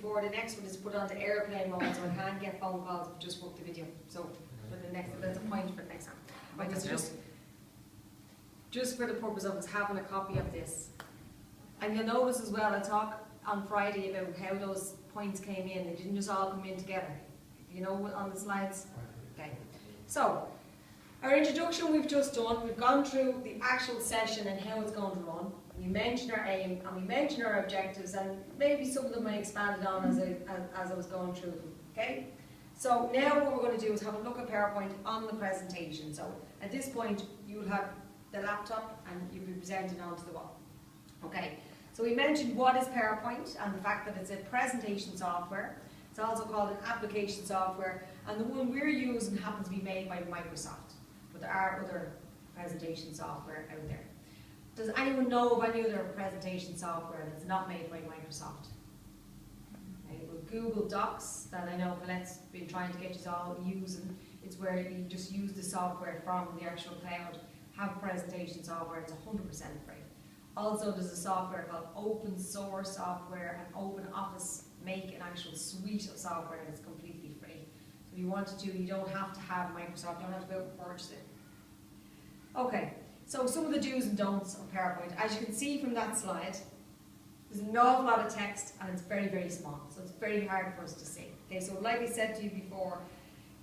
before. The next one is put onto airplane mode, so I can't get phone calls, but just work the video. So for the next, that's a point for the next time. Right, that's just for the purpose of us having a copy of this. And you'll notice as well, I talk on Friday about how those points came in. They didn't just all come in together. You know, on the slides? Okay. So, our introduction we've just done. We've gone through the actual session and how it's going to run. We mentioned our aim and we mentioned our objectives, and maybe some of them I expanded on as I was going through them. Okay? So now what we're going to do is have a look at PowerPoint on the presentation. So at this point you'll have the laptop and you'll be presenting onto the wall. Okay? So we mentioned what is PowerPoint and the fact that it's a presentation software. It's also called an application software, and the one we're using happens to be made by Microsoft, but there are other presentation software out there. Does anyone know of any other presentation software that's not made by Microsoft? Okay, well, Google Docs, that I know Colette's been trying to get you all using, it's where you just use the software from the actual cloud, have presentation software, it's 100% free. Also, there's a software called Open Source Software, and Open Office make an actual suite of software that's completely free. So if you wanted to, you don't have to have Microsoft, you don't have to go out and purchase it. Okay, so some of the do's and don'ts of PowerPoint. As you can see from that slide, there's an awful lot of text and it's very, very small. So it's very hard for us to see. Okay, so like I said to you before,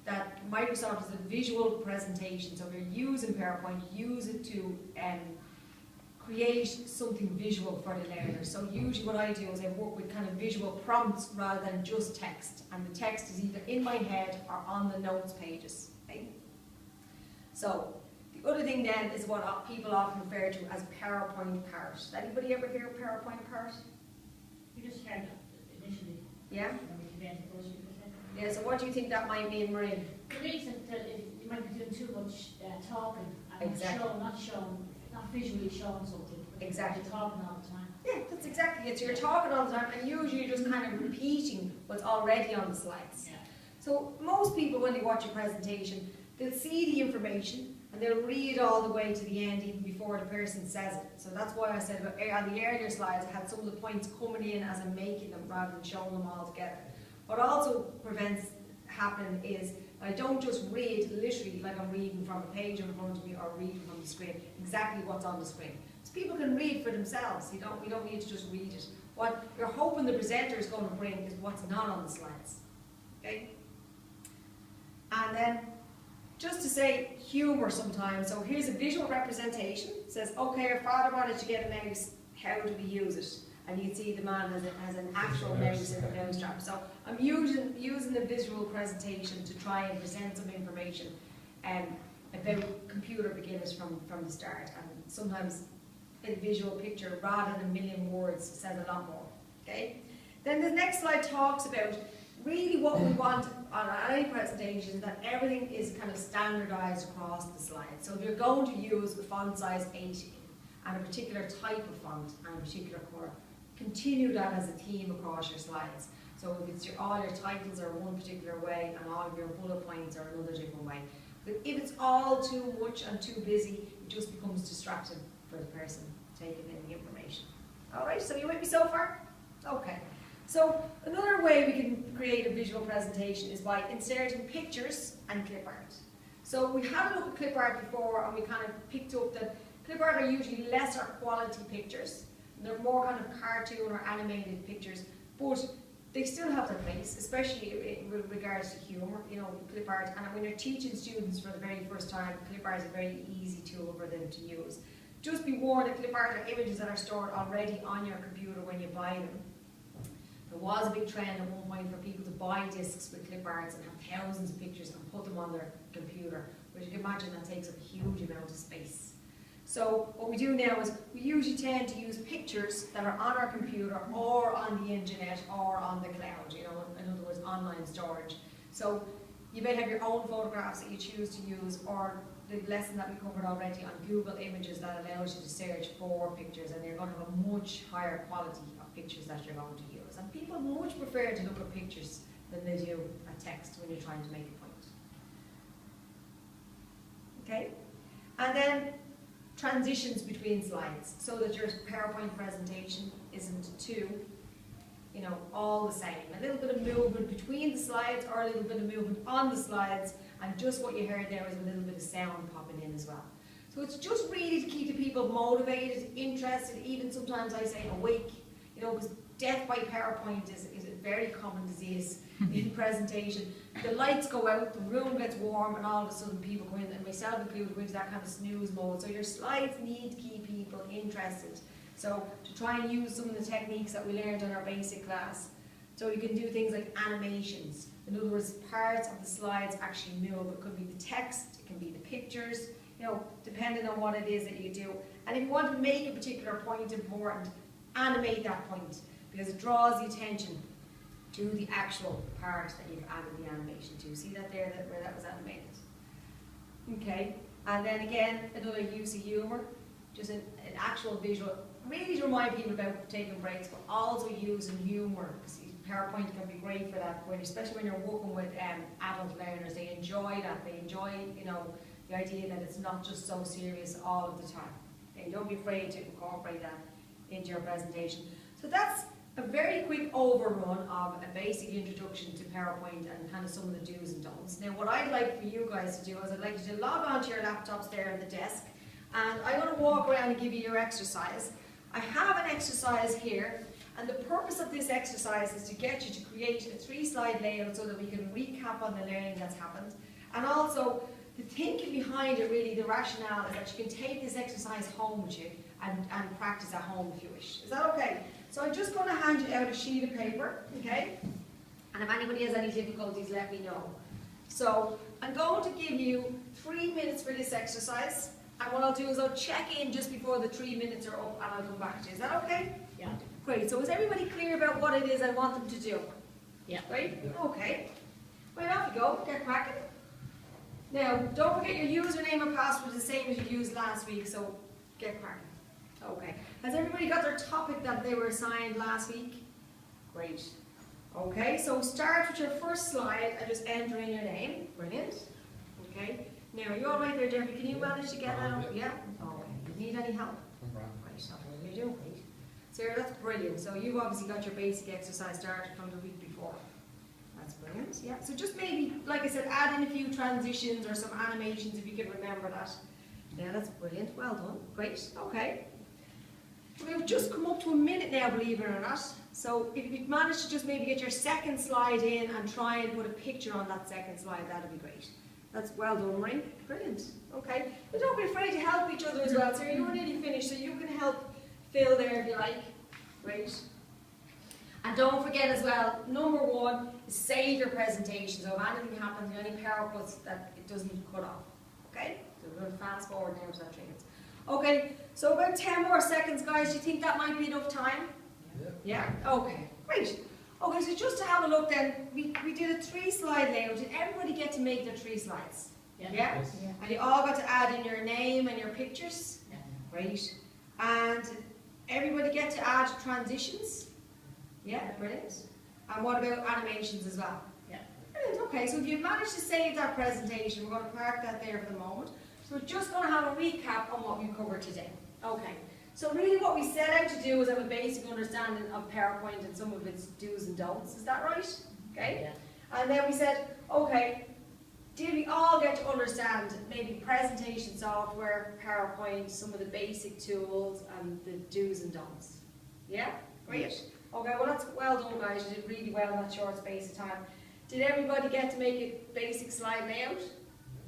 that Microsoft is a visual presentation. So if you're using PowerPoint, use it to create something visual for the learner. So usually what I do is I work with kind of visual prompts rather than just text. And the text is either in my head or on the notes pages. Okay? So the other thing then is what people often refer to as PowerPoint parrot. Did anybody ever hear PowerPoint parrot? You just heard initially. Yeah? Yeah, so what do you think that might mean, Maureen? The reason that you might be doing too much talking and exactly. not visually showing something. Exactly. You're talking all the time. Yeah, that's exactly it. So you're talking all the time and usually you're just kind of repeating what's already on the slides. Yeah. So most people, when they watch a presentation, they'll see the information and they'll read all the way to the end even before the person says it. So that's why I said on the earlier slides I had some of the points coming in as I'm making them rather than showing them all together. What also prevents happening is I don't just read literally like I'm reading from a page in front of me or reading from the screen exactly what's on the screen. So people can read for themselves. You don't need to just read it. What you're hoping the presenter is going to bring is what's not on the slides. Okay? And then just to say humour sometimes. So here's a visual representation. It says, okay, our father wanted to get a mouse. How do we use it? And you can see the man has an actual mouse in the mouse trap. So I'm using the visual presentation to try and present some information about computer beginners from the start. And sometimes a visual picture rather than a million words says a lot more. Okay? Then the next slide talks about really what we want on any presentation, that everything is kind of standardized across the slide. So if you're going to use a font size 18 and a particular type of font and a particular colour, continue that as a theme across your slides. So if it's all your titles are one particular way and all of your bullet points are another different way. But if it's all too much and too busy, it just becomes distracting for the person taking in the information. Alright, so you with me so far? Okay. So another way we can create a visual presentation is by inserting pictures and clip art. So we had a look at clip art before and we kind of picked up that clip art are usually lesser quality pictures. They're more kind of cartoon or animated pictures, but they still have their place, especially with regards to humour, you know, clip art. And when you're teaching students for the very first time, clip art is a very easy tool for them to use. Just be warned that clip art are images that are stored already on your computer when you buy them. There was a big trend at one point for people to buy discs with clip arts and have thousands of pictures and put them on their computer, which you can imagine that takes up a huge amount of space. So what we do now is we usually tend to use pictures that are on our computer or on the internet or on the cloud, you know, in other words, online storage. So you may have your own photographs that you choose to use, or the lesson that we covered already on Google Images that allows you to search for pictures, and you're going to have a much higher quality of pictures that you're going to use. And people much prefer to look at pictures than they do at text when you're trying to make a point. Okay? And then transitions between slides so that your PowerPoint presentation isn't too you know, all the same. A little bit of movement between the slides or a little bit of movement on the slides, and just what you heard there was a little bit of sound popping in as well. So it's just really to keep the people motivated, interested, even sometimes I say awake, you know, because death by PowerPoint is a very common disease in presentation. The lights go out, the room gets warm, and all of a sudden people go in, and myself included, go into that kind of snooze mode. So your slides need to keep people interested. So to try and use some of the techniques that we learned in our basic class. So you can do things like animations. In other words, parts of the slides actually move. It could be the text, it can be the pictures, you know, depending on what it is that you do. And if you want to make a particular point important, animate that point, because it draws the attention to the actual part that you've added the animation to. See that there, where that was animated? Okay, and then again, another use of humour, just an actual visual, really to remind people about taking breaks, but also using humour. PowerPoint can be great for that, especially when you're working with adult learners. They enjoy that. They enjoy, you know, the idea that it's not just so serious all of the time. Okay, don't be afraid to incorporate that into your presentation. So that's a very quick overrun of a basic introduction to PowerPoint and kind of some of the do's and don'ts. Now what I'd like for you guys to do is I'd like you to log on to your laptops there on the desk, and I'm going to walk around and give you your exercise. I have an exercise here, and the purpose of this exercise is to get you to create a 3-slide layout so that we can recap on the learning that's happened. And also, the thinking behind it, really, the rationale, is that you can take this exercise home with you and practice at home if you wish. Is that okay? So I'm just going to hand you out a sheet of paper, okay? And if anybody has any difficulties, let me know. So I'm going to give you 3 minutes for this exercise. And what I'll do is I'll check in just before the 3 minutes are up, and I'll come back to you. Is that okay? Yeah. Great. So is everybody clear about what it is I want them to do? Yeah. Right? Okay. Right, off you go. Get cracking. Now, don't forget your username and password is the same as you used last week, so get cracking. Okay. Has everybody got their topic that they were assigned last week? Great. Okay, so start with your first slide and just enter in your name. Brilliant. Okay. Now, are you all right there, Jeffrey? Can you manage to get that up? Yeah? Okay. You need any help? Right, what are you doing? Sarah, that's brilliant. So you've obviously got your basic exercise started from the week before. That's brilliant, yeah. So just maybe, like I said, add in a few transitions or some animations if you can remember that. Yeah, that's brilliant. Well done. Great. Okay. We've just come up to a minute now, believe it or not. So if you manage to just maybe get your second slide in and try and put a picture on that second slide, that'd be great. That's well done, Marie. Brilliant. Okay. But don't be afraid to help each other as well. Sarah, you're nearly finished, so you can help fill there if you like. Great. And don't forget as well, number 1 is save your presentation. So if anything happens, any power cuts, that it doesn't cut off. Okay? So we're going to fast forward now to that 3 minutes. Okay, so about 10 more seconds, guys. Do you think that might be enough time? Yeah? Okay, great. Okay, so just to have a look then, we did a 3-slide layout. Did everybody get to make their 3 slides? Yeah? Yes. Yeah. And you all got to add in your name and your pictures? Yeah. Great. And everybody get to add transitions? Yeah, brilliant. And what about animations as well? Yeah. Brilliant, okay, so if you've managed to save that presentation, we're going to park that there for the moment. So we're just going to have a recap on what we covered today. Okay, so really what we set out to do is have a basic understanding of PowerPoint and some of its do's and don'ts, is that right? Okay. Yeah. And then we said, okay, did we all get to understand maybe presentation software, PowerPoint, some of the basic tools and the do's and don'ts? Yeah? Great. Okay, well that's well done, guys. You did really well in that short space of time. Did everybody get to make a basic slide layout?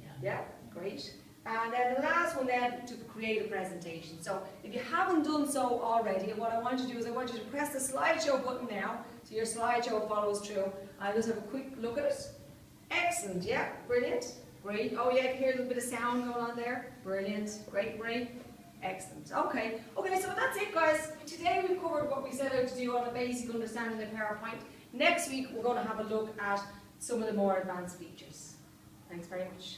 Yeah. Yeah? Great. And then the last one then, to create a presentation. So if you haven't done so already, what I want you to do is I want you to press the slideshow button now, so your slideshow follows through. I'll just have a quick look at it. Excellent, yeah, brilliant, great. Oh yeah, I can hear a little bit of sound going on there. Brilliant, great, Marie. Excellent. Okay, so that's it, guys. Today we've covered what we set out to do on a basic understanding of PowerPoint. Next week we're going to have a look at some of the more advanced features. Thanks very much.